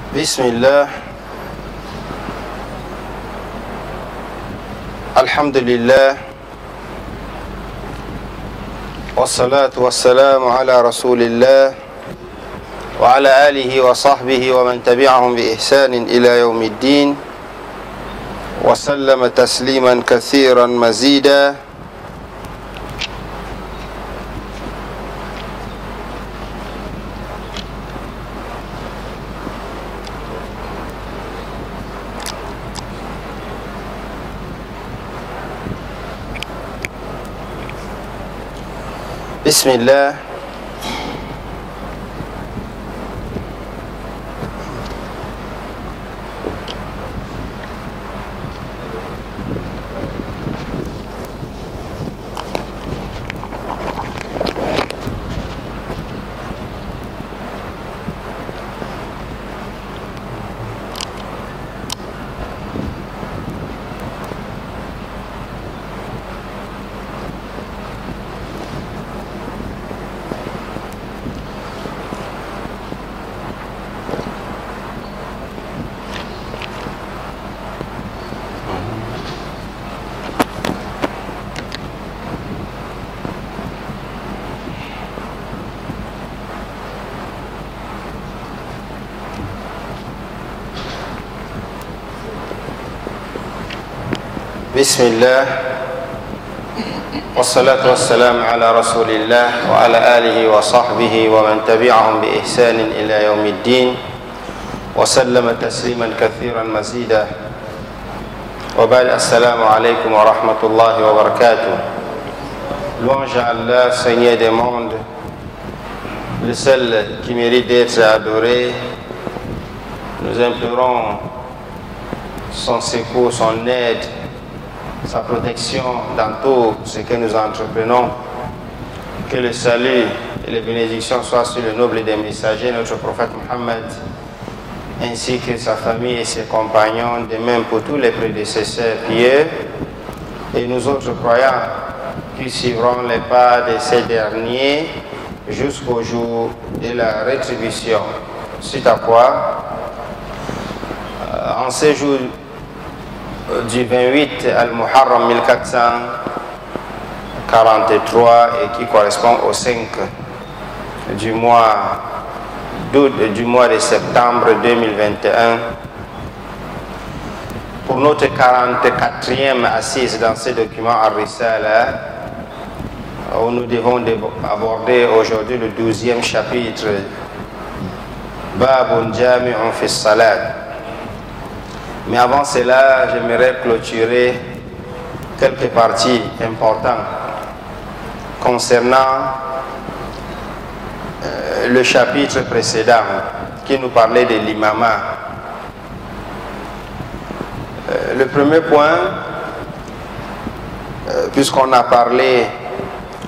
Bismillah. Alhamdulillah. Wassalatu wassalamu ala rasulillah wa ala alihi wa sahbihi wa man tabi'ahum bi ihsanin ila yawmiddin wa sallama tasliman kathiran mazida. Bismillah. Bismillah. Wassalatu wassalamu ala rasulillah wa ala alihi wa sahbihi wa man tabi'ahum bi ihsanin ila yawmiddin wa sallama tasliman kathiran mazida. Wa ba'd, assalamu alaykum wa rahmatullahi wa barakatuh. Louange à Allah, Seigneur des mondes, le seul qui mérite d'être adoré. Nous implorons son secours, son aide, sa protection dans tout ce que nous entreprenons. Que le salut et les bénédictions soient sur le noble des messagers, notre prophète Mohammed, ainsi que sa famille et ses compagnons, de même pour tous les prédécesseurs pieux et nous autres croyants qui suivront les pas de ces derniers jusqu'au jour de la rétribution. Suite à quoi, en ces jours du 28 al-Muharram 1443 et qui correspond au 5 du mois d'août du mois de septembre 2021, pour notre 44e assise dans ce document Ar-Risala, où nous devons aborder aujourd'hui le 12e chapitre Babun Jami'un fi Salat. Mais avant cela, j'aimerais clôturer quelques parties importantes concernant le chapitre précédent qui nous parlait de l'imama. Le premier point, puisqu'on a parlé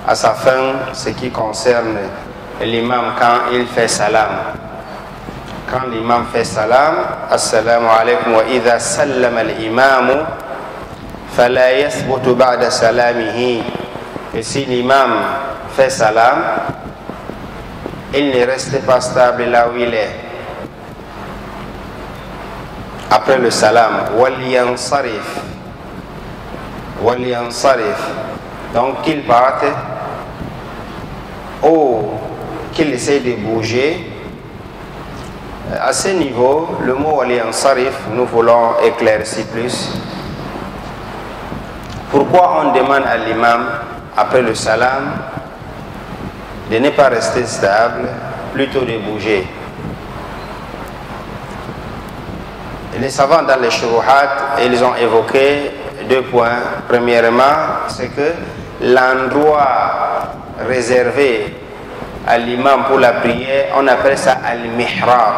à sa fin ce qui concerne l'imam quand il fait salam. Quand l'imam fait salam, assalamu alaykum wa idha sallam al-imam fala yathbutu ba'da salamihi. Et si l'imam fait salam, il ne reste pas stable là où il est. Après le salam, wal yansarif. Donc qu'il parte ou qu'il essaie de bouger. À ce niveau, le mot wal yansarif, nous voulons éclaircir plus. Pourquoi on demande à l'imam, après le salam, de ne pas rester stable, plutôt de bouger? Les savants dans les shuruhat, ils ont évoqué deux points. Premièrement, c'est que l'endroit réservé à l'imam pour la prière, on appelle ça al-mihrab.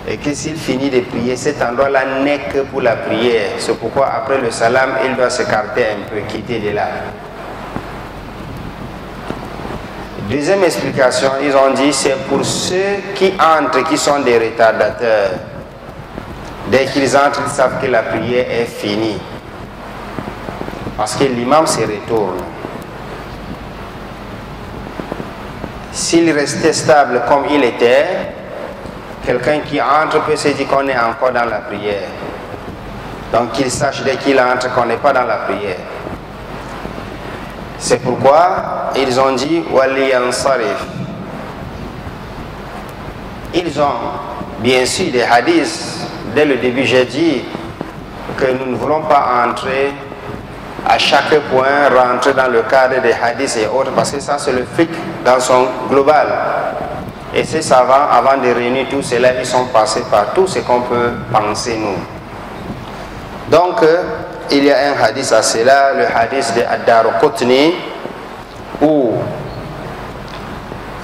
Et que s'il finit de prier, cet endroit-là n'est que pour la prière. C'est pourquoi après le salam, il doit s'écarter un peu, quitter de là. Deuxième explication, ils ont dit c'est pour ceux qui entrent, qui sont des retardateurs. Dès qu'ils entrent, ils savent que la prière est finie. Parce que l'imam se retourne. S'il restait stable comme il était, quelqu'un qui entre peut se dire qu'on est encore dans la prière. Donc qu'il sache dès qu'il entre qu'on n'est pas dans la prière. C'est pourquoi ils ont dit waliyansarif. Ils ont bien sûr des hadiths. Dès le début j'ai dit que nous ne voulons pas entrer à chaque point, rentrer dans le cadre des hadiths et autres, parce que ça c'est le fiqh dans son global. Et ces savants, avant de réunir tout cela, ils sont passés par tout ce qu'on peut penser nous. Donc il y a un hadith à cela, le hadith de Ad-Daraqutni, où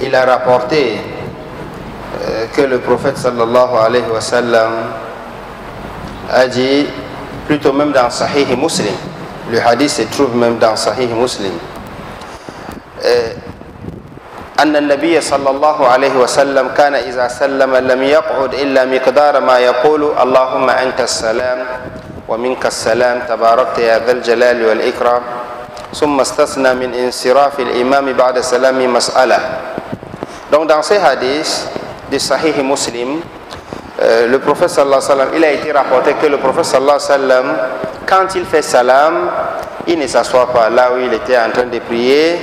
il a rapporté que le prophète sallallahu alayhi wa sallam a dit, plutôt même dans Sahih Muslim, le hadith se trouve même dans Sahih Muslim, أن النبي صلى الله عليه وسلم كان إذا سلم لم يقعد إلا مقدار ما يقول اللهم أنت السلام ومنك السلام تباركت يا ذا الجلال والإكرام ثم استثنى من انصراف الإمام بعد سلام مسألة. Donc dans ces hadiths de Sahih Muslim, le prophète sallallahu alayhi wa sallam, il a été rapporté que le prophète sallallahu alayhi wa sallam, quand il fait salam, il ne s'assoit pas là où il était en train de prier.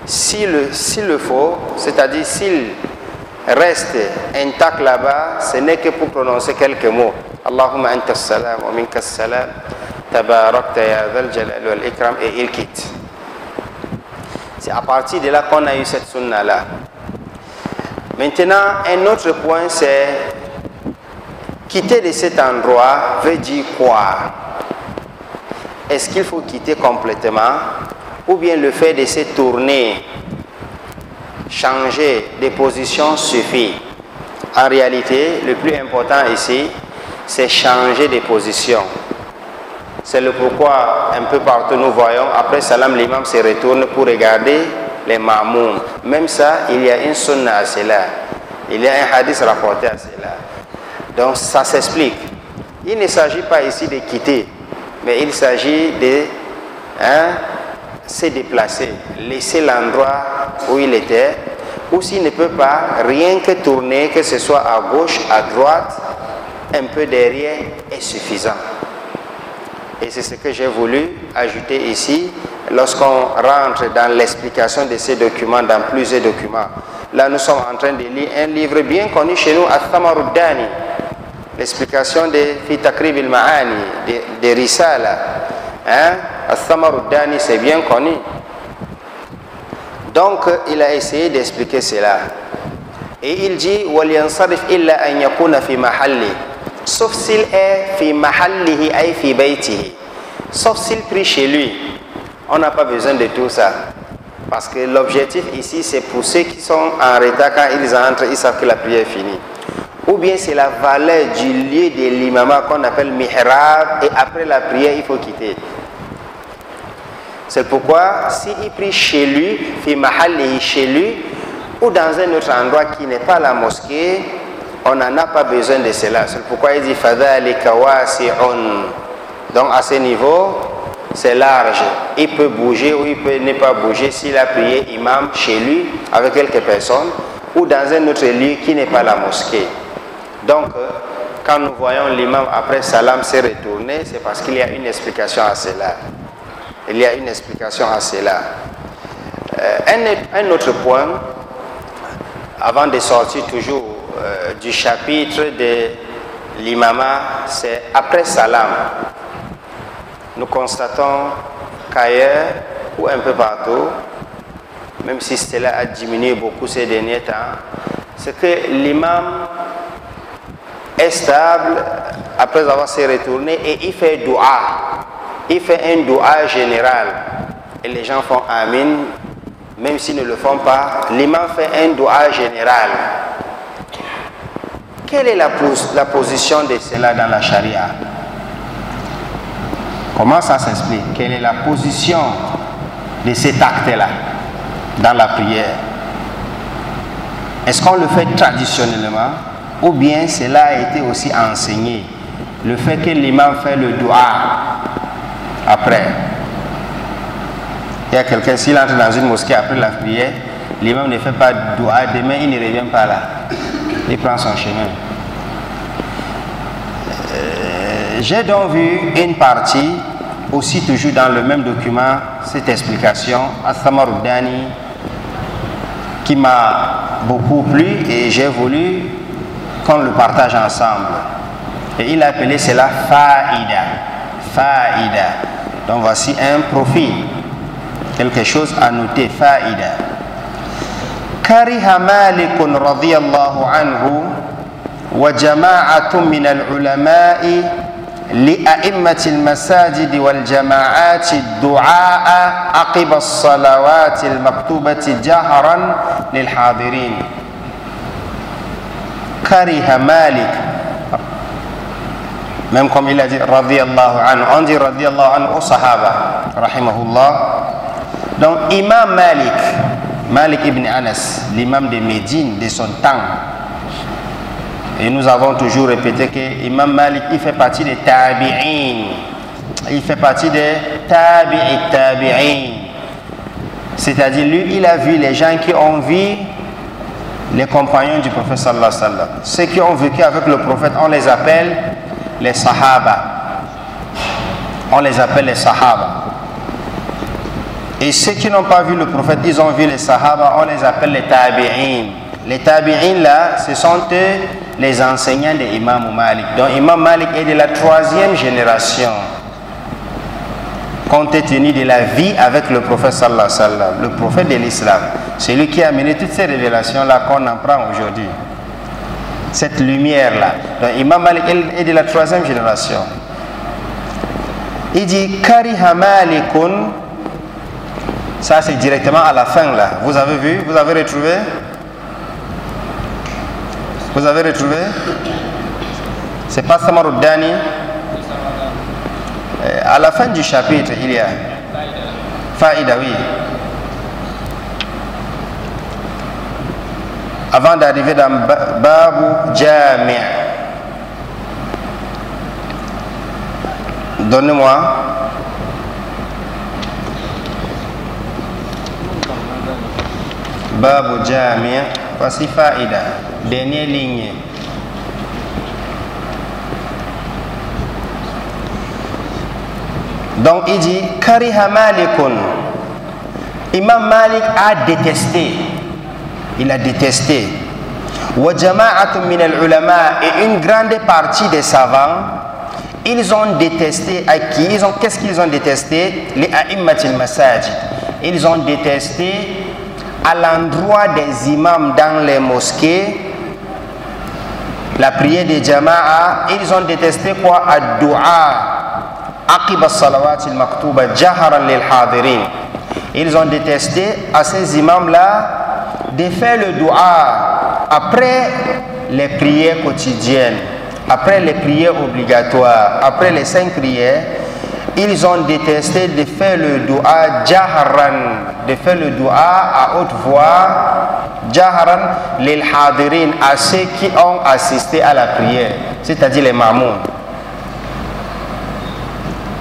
S'il le faut, c'est-à-dire s'il reste intact là-bas, ce n'est que pour prononcer quelques mots. Allahumma anta salam wa minka salam tabarakta ya dhal jalal wal ikram, et il quitte. C'est à partir de là qu'on a eu cette sunna là. Maintenant, un autre point, c'est quitter de cet endroit veut dire quoi? Est-ce qu'il faut quitter complètement, ou bien le fait de se tourner, changer de position suffit? En réalité, le plus important ici, c'est changer de position. C'est le pourquoi un peu partout nous voyons, après salam, l'imam se retourne pour regarder les ma'moum. Même ça, il y a une sunna à cela. Il y a un hadith rapporté à cela. Donc ça s'explique. Il ne s'agit pas ici de quitter, mais il s'agit de se déplacer, laisser l'endroit où il était, ou s'il ne peut pas, rien que tourner, que ce soit à gauche, à droite, un peu derrière, est suffisant. Et c'est ce que j'ai voulu ajouter ici, lorsqu'on rentre dans l'explication de ces documents, dans plusieurs documents. Là, nous sommes en train de lire un livre bien connu chez nous, Al-Thamaruddani, l'explication de Fi Takrib al-Ma'ani, de Risala. Al-Thamaruddani, c'est bien connu. Donc, il a essayé d'expliquer cela. Et il dit, وَلْيَنْصَرِفْ إِلَّا أَنْ يَكُونَ فِي مَحَلِّهِ, sauf s'il est fi mahallihi ay fi baytihi, sauf s'il prie chez lui. On n'a pas besoin de tout ça, parce que l'objectif ici, c'est pour ceux qui sont en retard, quand ils entrent, ils savent que la prière est finie. Ou bien c'est la valeur du lieu de l'imama qu'on appelle mihrab, et après la prière, il faut quitter. C'est pourquoi, s'il prie chez lui, fi mahallihi, chez lui, ou dans un autre endroit qui n'est pas la mosquée, on n'en a pas besoin de cela. C'est pourquoi il dit fadhalika wasi'un. Donc à ce niveau, c'est large. Il peut bouger ou il peut ne pas bouger s'il a prié imam chez lui avec quelques personnes ou dans un autre lieu qui n'est pas la mosquée. Donc quand nous voyons l'imam après salam se retourner, c'est parce qu'il y a une explication à cela. Il y a une explication à cela. Un autre point, avant de sortir toujours du chapitre de l'imama, c'est après salam. Nous constatons qu'ailleurs ou un peu partout, même si cela a diminué beaucoup ces derniers temps, c'est que l'imam est stable après avoir se retourné et il fait dua. Il fait un dua général et les gens font amin, même s'ils ne le font pas. L'imam fait un dua général. Quelle est la position de cela dans la charia? Comment ça s'explique? Quelle est la position de cet acte-là dans la prière? Est-ce qu'on le fait traditionnellement ou bien cela a été aussi enseigné? Le fait que l'imam fait le dua après. Il y a quelqu'un, s'il entre dans une mosquée après la prière, l'imam ne fait pas de dua, demain il ne revient pas là. Il prend son chemin. J'ai donc vu une partie, aussi toujours dans le même document, cette explication, As-Samaruddani, qui m'a beaucoup plu et j'ai voulu qu'on le partage ensemble. Et il a appelé cela Fa'ida. Fa'ida. Donc voici un profil, quelque chose à noter, Fa'ida. Kariha Malikun radiyallahu anhu wa jama'atun min al-ulama'i لأئمة المساجد والجماعات الدعاء عقب الصلوات المكتوبة جهرا للحاضرين. كره مالك, même comme il a dit radiyallahu anhu, on dit radiyallahu anhu aux sahaba rahimahullah. Donc Imam Malik ibn Anas, l'imam de Médine de son temps, et nous avons toujours répété que Imam Malik, il fait partie des tabi'in. Il fait partie des tabi'in. C'est-à-dire, lui, il a vu les gens qui ont vu les compagnons du prophète sallallahu alayhi wa sallam. Ceux qui ont vécu avec le prophète, on les appelle les sahaba. On les appelle les sahaba. Et ceux qui n'ont pas vu le prophète, ils ont vu les sahaba, on les appelle les tabi'in. Les tabi'in là, ce sont eux les enseignants de Imam Malik. Donc Imam Malik est de la 3e génération, compte tenu de la vie avec le prophète sallallahu alayhi wa sallam, le prophète de l'islam. C'est lui qui a mené toutes ces révélations là qu'on en prend aujourd'hui. Cette lumière là. Donc Imam Malik est de la 3e génération. Il dit Kariha Malikun. Ça c'est directement à la fin là. Vous avez vu? Vous avez retrouvé? Vous avez retrouvé? C'est pas Samaruddani. À la fin du chapitre, il y a Fa'ida, oui. Avant d'arriver dans Babu Jami'. Donnez-moi. Babu Jami'. Voici Fa'ida. Dernière ligne. Donc il dit Kariha Malikun. Imam Malik a détesté. Il a détesté. Wa jama'atun min al-ulama, et une grande partie des savants, ils ont détesté à qui? Qu'est-ce qu'ils ont détesté? Les a'immatil masajid. Ils ont détesté à l'endroit des imams dans les mosquées, la prière des jama'a. Ils ont détesté quoi? Ad-du'a aqib as-salawat al-maktuba jaharan lil hadirin. Ils ont détesté à ces imams là de faire le dua après les prières quotidiennes, après les prières obligatoires, après les 5 prières. Ils ont détesté de faire le dua jaharan, de faire le dua à haute voix, jaharan lil hadirin, à ceux qui ont assisté à la prière, c'est-à-dire les mamoun.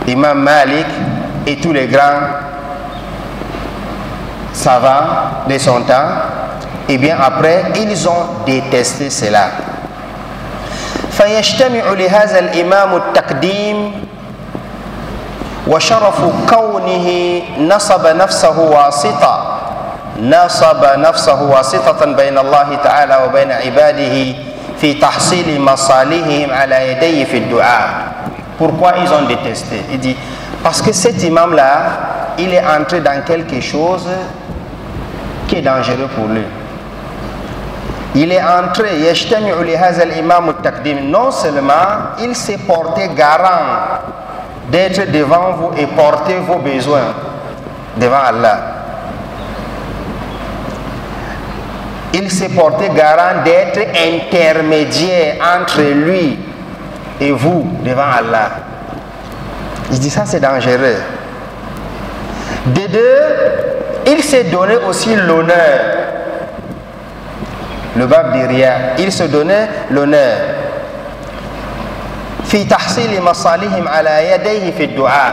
Imam Malik et tous les grands savants de son temps, et bien après, ils ont détesté cela. فيجتمع لهذا الإمام التقديم وشرف كونه نصب نفسه واسطة بين الله تعالى وبين عباده في تحصيل مصالحهم على يديه في الدعاء. Pourquoi ils ont détesté? Il dit parce que cet imam là, il est entré dans quelque chose qui est dangereux pour lui. Il est entré, yajtami'u li hadha al-imam at-taqdim, non seulement il s'est porté garant d'être devant vous et porter vos besoins devant Allah. Il s'est porté garant d'être intermédiaire entre lui et vous devant Allah. Je dis ça, c'est dangereux. De deux, il s'est donné aussi l'honneur. Le bab de Ria, il se donnait l'honneur. Fi tahsili masalihim ala yadayhi fi du'a.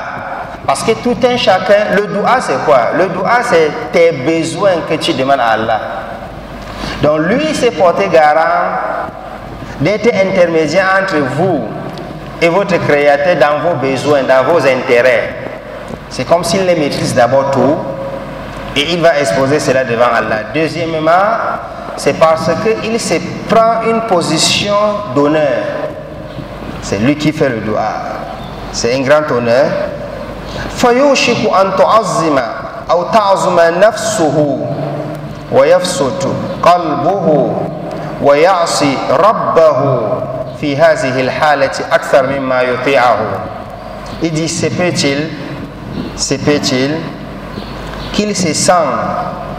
Parce que tout un chacun, le dua c'est quoi? Le dua c'est tes besoins que tu demandes à Allah. Donc lui s'est porté garant d'être intermédiaire entre vous et votre Créateur dans vos besoins, dans vos intérêts. C'est comme s'il les maîtrise d'abord tout et il va exposer cela devant Allah. Deuxièmement, c'est parce qu'il se prend une position d'honneur. C'est lui qui fait le dua. C'est un grand honneur. فَيُوشِكُ أَن تُعَظِّمَ أَوْ تَعْظُمَ نَفْسُهُ وَيَفْسُتُ قَلْبُهُ وَيَعْصِي رَبَّهُ فِي هَذِهِ الْحَالَةِ أَكْثَرَ مِمَّا يُطِيعُهُ. Il dit, se peut-il qu'il se sent,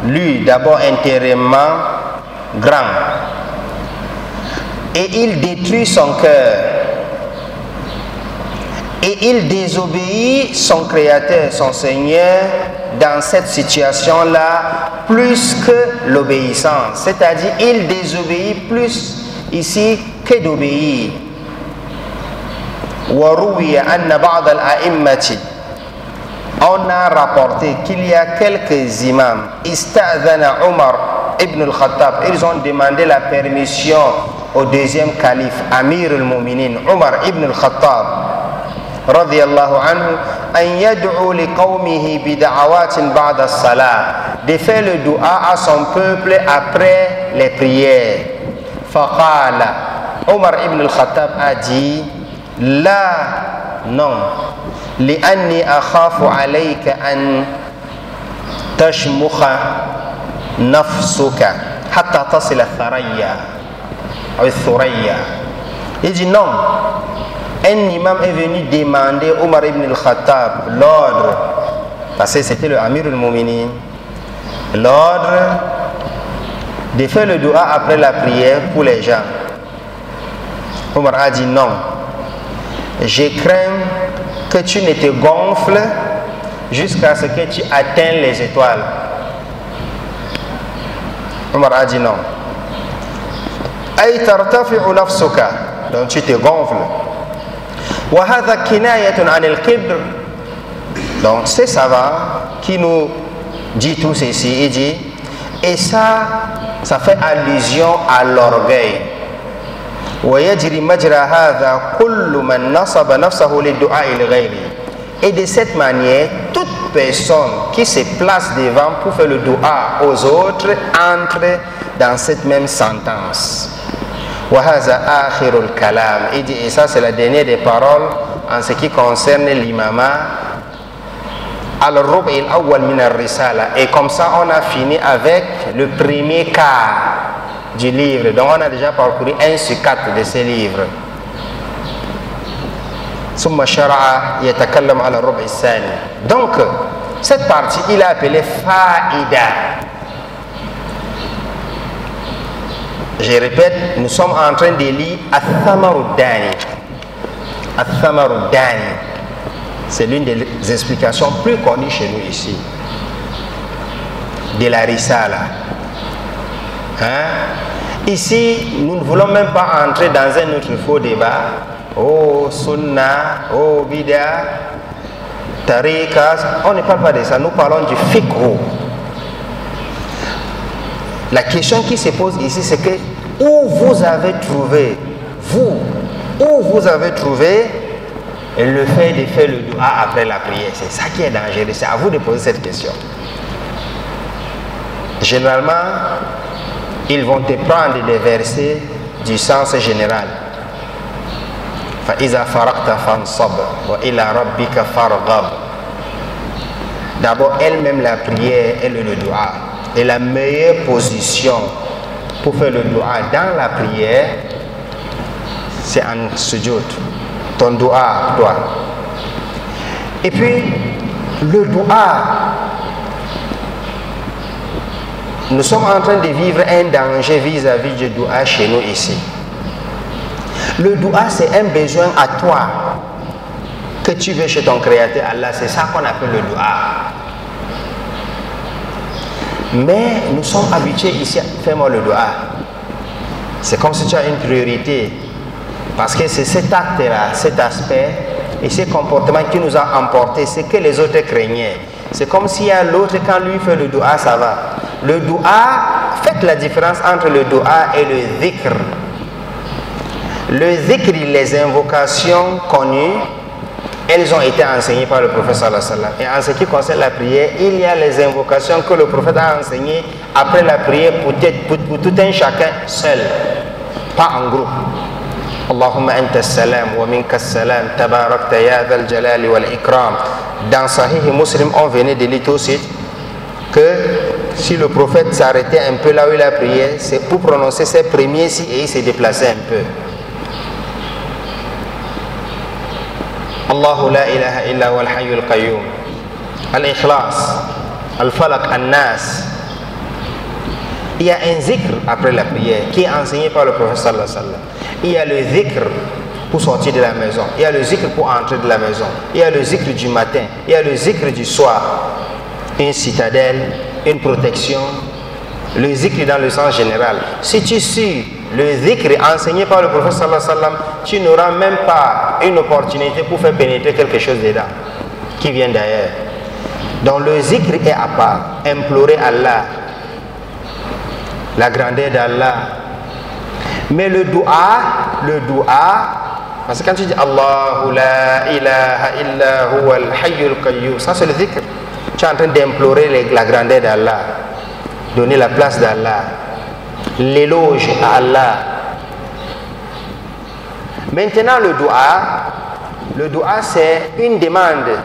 lui, d'abord intérieurement grand, et il détruit son cœur, et il désobéit son Créateur, son Seigneur, dans cette situation-là, plus que l'obéissance. C'est-à-dire, il désobéit plus ici que d'obéir. وَرُوِيَ أَنَّ بَعْضَ الْأَئِمَّةِ. On a rapporté qu'il y a quelques imams, Ista'dhana Omar ibn al-Khattab, ils ont demandé la permission au deuxième calife, Amir al-Muminin, Omar ibn al-Khattab, radiyallahu anhu, an yad'u li qawmihi bi da'awatin ba'da as-salat, de faire le dua à son peuple après les prières. Faqala, Omar ibn al-Khattab a dit, la, non, لأني أخاف عليك أن تشمخ نفسك حتى تصل الثريا أو الثريا. Il dit non. Un imam est venu demander à Omar ibn al-Khattab l'ordre, parce que c'était le Amir al-Muminin, l'ordre de faire le dua après la prière pour les gens. Omar a dit non. Je crains que tu ne te gonfles jusqu'à ce que tu atteignes les étoiles. Omar a dit non. Ay tartafi'u nafsuka, donc tu te gonfles. Wa hadha kinayatun 'an al-kibr. Donc c'est savant qui nous dit tout ceci. Il dit, et ça fait allusion à l'orgueil. ويجري مجرى هذا كل من نصب نفسه للدعاء لغيره. Et de cette manière, toute personne qui se place devant pour faire le dua aux autres entre dans cette même sentence. وهذا آخر الكلام. Il dit, et ça c'est la dernière des paroles en ce qui concerne l'imama. Al-Rub' al-awwal min al-Risala. Et comme ça on a fini avec le premier quart du livre. Donc on a déjà parcouru 1/4 de ce livre. Donc cette partie il a appelé Faïda. Je répète, nous sommes en train de lire Al-Thamaruddani. Al-Thamaruddani, c'est l'une des explications plus connues chez nous ici de la Risala. Ici, nous ne voulons même pas entrer dans un autre faux débat. Oh, Sunna, oh, Bida, Tariqa. On ne parle pas de ça, nous parlons du fiqh. La question qui se pose ici, c'est que où vous avez trouvé, où vous avez trouvé le fait de faire le dua après la prière. C'est ça qui est dangereux. C'est à vous de poser cette question. Généralement, ils vont te prendre des versets du sens général. فَإِذَا فَرَقْتَ فَانْصَبْ وَإِلَى رَبِّكَ فَارْغَبْ. D'abord, elle-même la prière, elle est le dua. Et la meilleure position pour faire le dua dans la prière, c'est en sujoud. Ton dua, toi. Et puis, le dua, nous sommes en train de vivre un danger vis-à-vis du dua chez nous ici. Le dua, c'est un besoin à toi que tu veux chez ton Créateur Allah. C'est ça qu'on appelle le dua. Mais nous sommes habitués ici à faire le dua. C'est comme si tu as une priorité. Parce que c'est cet acte-là, cet aspect et ce comportement qui nous a emportés, c'est que les autres craignaient. C'est comme s'il y a l'autre, quand lui fait le dua, ça va. Le dua, faites la différence entre le dua et le dhikr. Le zikr, les invocations connues, elles ont été enseignées par le prophète sallallahu alayhi wa sallam. Et en ce qui concerne la prière, il y a les invocations que le prophète a enseignées après la prière pour tout un chacun seul, pas en groupe. Allahumma anta salam wa minka salam tabarakta ya dhal jalali wal ikram. Dans Sahih Muslim, on venait de lire tout de suite que si le prophète s'arrêtait un peu là où il a prié, c'est pour prononcer ses premiers si et il s'est déplacé un peu. Allahu la ilaha illa huwa al-hayyul qayyum. Al-ikhlas, al-falaq, al-nas. Il y a un zikr après la prière qui est enseigné par le prophète sallallahu alayhi wa sallam. Il y a le zikr pour sortir de la maison. Il y a le zikr pour entrer de la maison. Il y a le zikr du matin. Il y a le zikr du soir. Une citadelle, une protection. Le zikr dans le sens général. Si tu suis le zikr enseigné par le prophète sallallahu alayhi wa sallam, tu n'auras même pas une opportunité pour faire pénétrer quelque chose dedans qui vient d'ailleurs. Donc le zikr est à part. Implorer Allah, la grandeur d'Allah. Mais le dua, parce que quand tu dis Allahu la ilaha illa huwa al-hayyul qayyum, ça c'est le zikr. Tu es en train d'implorer la grandeur d'Allah, donner la place d'Allah, l'éloge à Allah. Maintenant le dua c'est une demande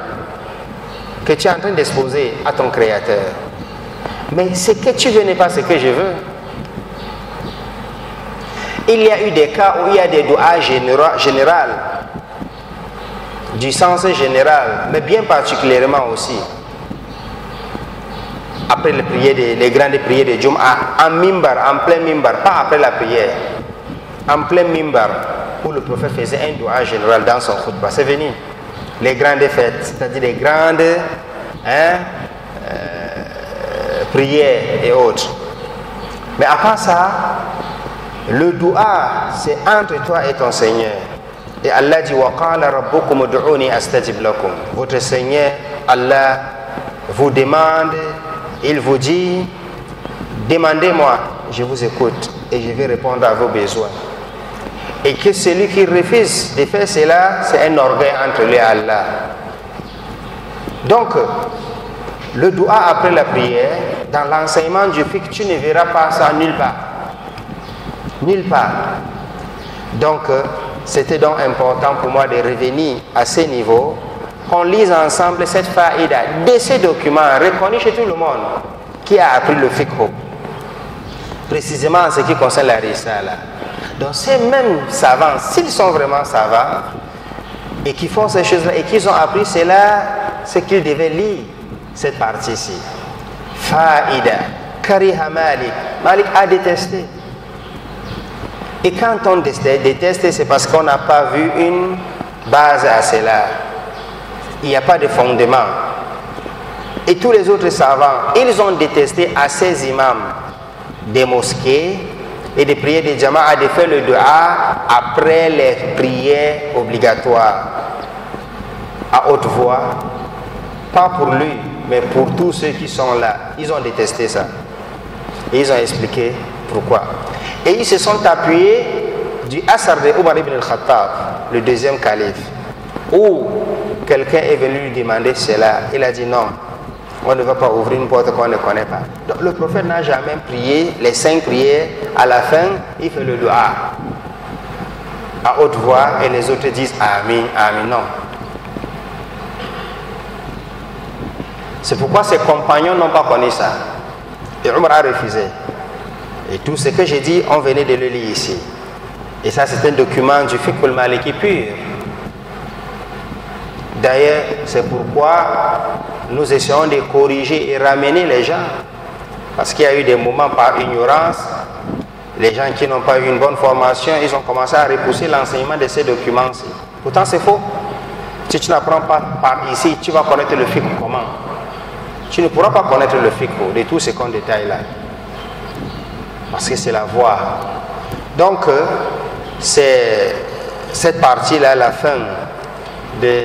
que tu es en train d'exposer à ton Créateur. Mais ce que tu veux n'est pas ce que je veux. Il y a eu des cas où il y a des doigts général, du sens général, mais bien particulièrement aussi. Après les grandes prières de Jum'a, en mimbar, en plein mimbar, pas après la prière, en plein mimbar, où le prophète faisait un doigt général dans son khutbah. C'est venu. Les grandes fêtes, c'est-à-dire les grandes prières et autres. Mais à part ça, le dua, c'est entre toi et ton Seigneur. Et Allah dit wa qala rabbukum ud'uni astajib lakum. Votre Seigneur, Allah, vous demande, il vous dit, demandez-moi, je vous écoute et je vais répondre à vos besoins. Et que celui qui refuse de faire cela, c'est un orgueil entre lui et Allah. Donc, le dua après la prière, dans l'enseignement du fiqh, tu ne verras pas ça nulle part. Nulle part. Donc, c'était donc important pour moi de revenir à ce niveau, qu'on lise ensemble cette faïda de ces documents reconnus chez tout le monde qui a appris le fiqh, précisément en ce qui concerne la risala. Donc ces mêmes savants, s'ils sont vraiment savants et qui font ces choses-là et qu'ils ont appris cela, c'est qu'ils devaient lire cette partie-ci. Faïda, Kariha Malik. Malik a détesté. Et quand on déteste, c'est parce qu'on n'a pas vu une base à cela. Il n'y a pas de fondement. Et tous les autres savants, ils ont détesté à ces imams des mosquées et des prières de jama'a de faire le dua après les prières obligatoires à haute voix. Pas pour lui, mais pour tous ceux qui sont là. Ils ont détesté ça. Et ils ont expliqué pourquoi. Et ils se sont appuyés du Asar de Omar ibn al-Khattab, le deuxième calife, où quelqu'un est venu lui demander cela. Il a dit non, on ne va pas ouvrir une porte qu'on ne connaît pas. Donc le prophète n'a jamais prié les 5 prières. À la fin, il fait le dua à haute voix et les autres disent Amin, Amin. Non. C'est pourquoi ses compagnons n'ont pas connu ça. Et Omar a refusé. Et tout ce que j'ai dit, on venait de le lire ici. Et ça, c'est un document du fiqh al-maliki pur. D'ailleurs, c'est pourquoi nous essayons de corriger et ramener les gens. Parce qu'il y a eu des moments par ignorance, les gens qui n'ont pas eu une bonne formation, ils ont commencé à repousser l'enseignement de ces documents-ci. Pourtant, c'est faux. Si tu n'apprends pas par ici, tu vas connaître le fiqh comment? Tu ne pourras pas connaître le fiqh de tout ce qu'on détaille là. Parce que c'est la voie. Donc, c'est cette partie-là, la fin de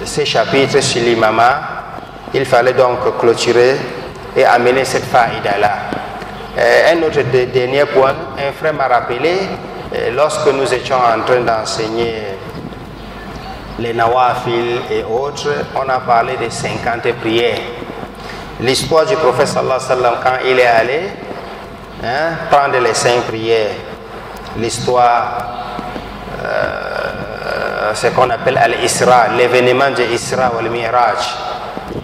ces chapitres sur l'imama. Il fallait donc clôturer et amener cette faïda-là. Un autre dernier point, un frère m'a rappelé Et lorsque nous étions en train d'enseigner les nawafil et autres, on a parlé de 50 prières. L'histoire du prophète sallallahu alayhi wa sallam quand il est allé prendre les 5 prières. L'histoire, ce qu'on appelle Al-Isra, l'événement de Isra ou Al-Mi'raj,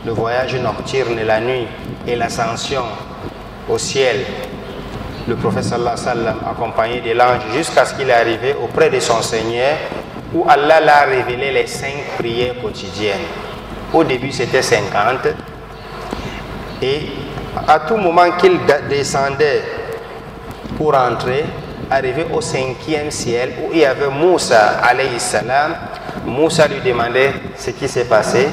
le voyage nocturne la nuit et l'ascension au ciel. Le prophète sallallahu alayhi wa sallam accompagné de l'ange jusqu'à ce qu'il est arrivé auprès de son Seigneur, où Allah l'a révélé les 5 prières quotidiennes. Au début c'était 50, et à tout moment qu'il descendait pour entrer, arrivé au 5e ciel où il y avait Moussa alayhi salam, Moussa lui demandait ce qui s'est passé.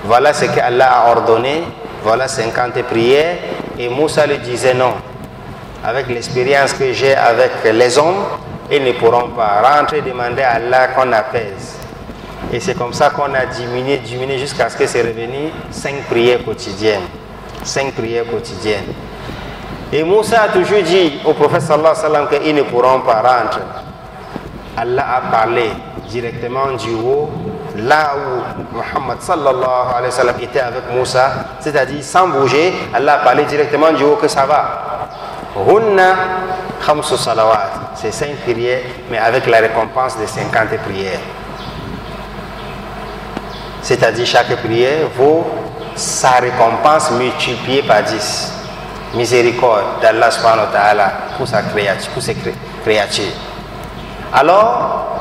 Voilà ce qu'Allah a ordonné, voilà 50 prières, et Moussa lui disait non. Avec l'expérience que j'ai avec les hommes, ils ne pourront pas rentrer, demander à Allah qu'on apaise. Et c'est comme ça qu'on a diminué jusqu'à ce que c'est revenu 5 prières quotidiennes. 5 prières quotidiennes. Et Moussa a toujours dit au prophète sallallahu alayhi wa sallam qu'ils ne pourront pas rentrer. Allah a parlé directement du haut, là où Muhammad sallallahu alayhi wa sallam était avec Moussa, c'est-à-dire sans bouger. Allah a parlé directement du haut que ça va. Hunna khamsu salawat, c'est 5 prières, mais avec la récompense de 50 prières. C'est-à-dire chaque prière vaut sa récompense multipliée par 10. Miséricorde d'Allah subhanahu wa ta'ala pour sa créature, pour ses créatures. Alors,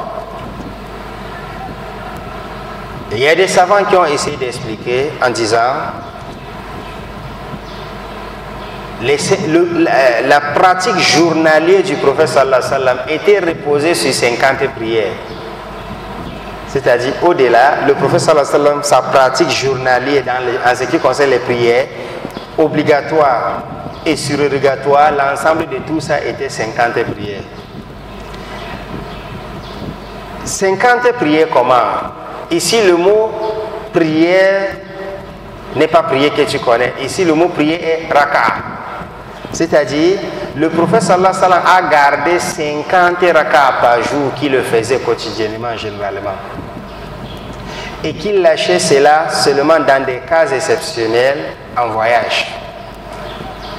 il y a des savants qui ont essayé d'expliquer en disant la pratique journalière du prophète sallallahu alayhi wa sallam était reposée sur 50 prières. C'est-à-dire, au-delà, le prophète sallallahu alayhi wa sallam, sa pratique journalière en ce qui concerne les prières, obligatoires et surérogatoires, l'ensemble de tout ça était 50 prières. 50 prières comment? Ici, le mot prière n'est pas prière que tu connais. Ici, le mot prière est raka. C'est-à-dire, le prophète sallallahu alayhi wa sallam a gardé 50 raka par jour qu'il le faisait quotidiennement, généralement. Et qu'il lâchait cela seulement dans des cas exceptionnels en voyage.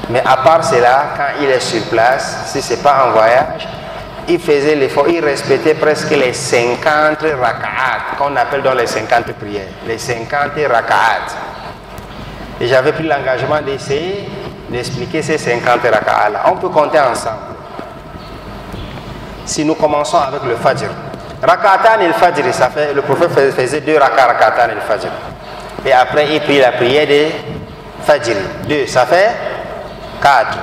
Mais à part cela, quand il est sur place, si ce n'est pas en voyage, il faisait l'effort, il respectait presque les 50 raka'at, qu'on appelle dans les 50 prières, les 50 raka'at. Et j'avais pris l'engagement d'essayer d'expliquer ces 50 raka'at-là. On peut compter ensemble. Si nous commençons avec le fajr. Raka'atan et le fajr, ça fait, le prophète faisait 2 raka'atan et le fajr. Et après, il prit la prière de fajr. 2, ça fait 4.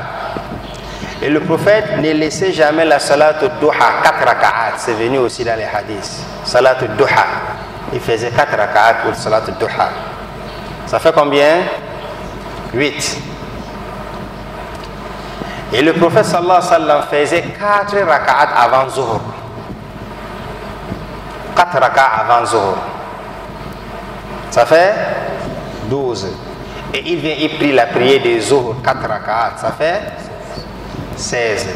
Et le prophète ne laissait jamais la salat al-duha, 4 raka'at. C'est venu aussi dans les hadiths. Salat al-duha. Il faisait 4 raka'at pour salat al-duha. Ça fait combien? 8. Et le prophète sallallahu alayhi wa sallam faisait 4 raka'at avant Zuhr. 4 raka'at avant Zuhr. Ça fait 12. Et il vient, il prie la prière de Zuhr, 4 raka'at. Ça fait 16.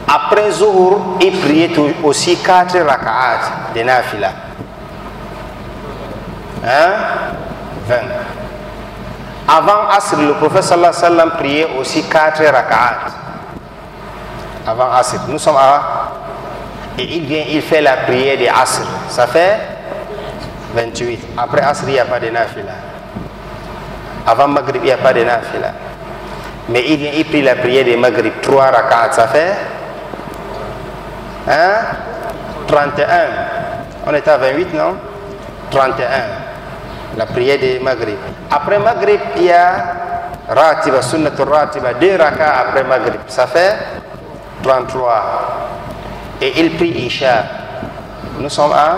Après Zuhr, il priait aussi 4 raka'at de nafila. 20. Avant Asr, le prophète sallallahu alayhi wa sallam priait aussi 4 raka'at. Avant Asr. Nous sommes à... Et il vient, il fait la prière de Asr. Ça fait 28. Après Asr, il n'y a pas de nafila. Avant Maghrib, il n'y a pas de nafila. Mais il vient, il prie la prière de Maghrib. 3 raka'at. Ça fait 31. On est à 28, non? 31. La prière de Maghrib. Après Maghrib, il y a Ratiba, Sunnatul Ratiba, 2 raka'at après Maghrib. Ça fait 33. Et il prie Isha. Nous sommes à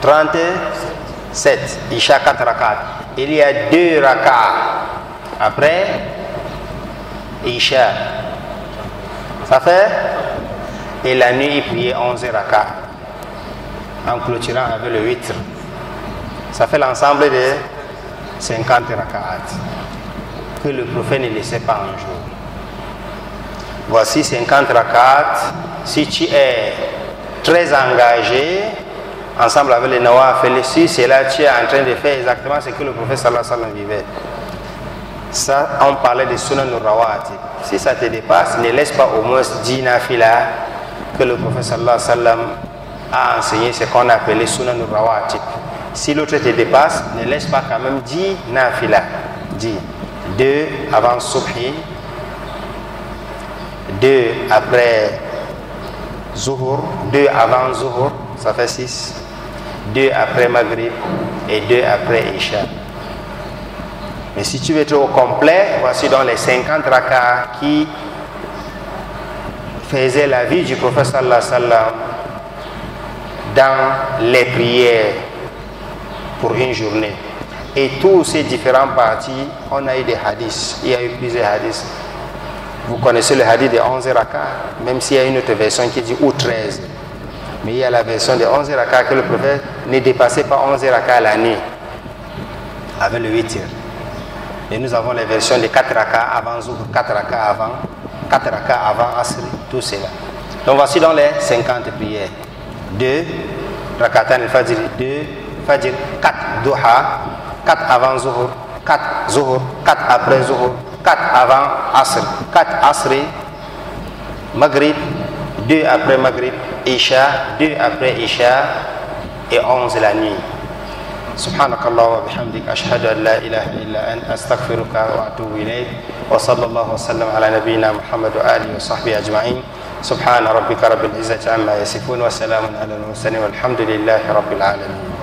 37. Isha 4 raka'at. Il y a 2 raka'at après Isha. Ça fait? Et la nuit, il priait 11 raka'at. En clôturant avec le 8. Ça fait l'ensemble de 50 raka'at que le prophète ne laissait pas un jour. voici 50 rakats. Si tu es très engagé, ensemble avec les nawafil, si c'est là tu es en train de faire exactement ce que le prophète sallallahu alayhi wa sallam vivait. Ça, on parlait de sunan al-rawatib. Si ça te dépasse, ne laisse pas au moins 10 nafila que le prophète sallallahu alayhi wa sallam a enseigné, ce qu'on appelait sunan al-rawatib. Si l'autre te dépasse, ne laisse pas quand même 10 nafila. 10. 2 avant subhi, 2 après zuhur, 2 avant zuhur, ça fait 6. 2 après maghrib et 2 après isha. Mais si tu veux être au complet, voici donc les 50 rakats qui faisaient la vie du prophète sallallahu alayhi wa sallam dans les prières pour une journée. Et tous ces différentes parties, on a eu des hadiths. Il y a eu plusieurs hadiths. Vous connaissez le hadith des 11 rakats, même s'il y a une autre version qui dit ou 13. Mais il y a la version des 11 rakats que le prophète ne dépassait pas 11 rakats à la nuit avec le 8. Et nous avons les versions de 4 rakats avant Zuhr, 4 rakats avant, 4 rakats avant Asr, tout cela. Donc voici dans les 50 prières. 2 rakatan al-fajr, 2 fajr, 4 duha, 4 avant Zuhr, 4 Zuhr, 4 après Zuhr, 4 avant Asr, 4 Asr, Maghrib, 2 après Maghrib, Isha, 2 après Isha et 11 la nuit. سبحانك الله وبحمدك أشهد أن لا إله إلا أنت أستغفرك وأتوب إليك وصلى الله وسلم على نبينا محمد وآله وصحبه أجمعين سبحان ربك رب العزة عما يصفون وسلام على المرسلين والحمد لله رب العالمين.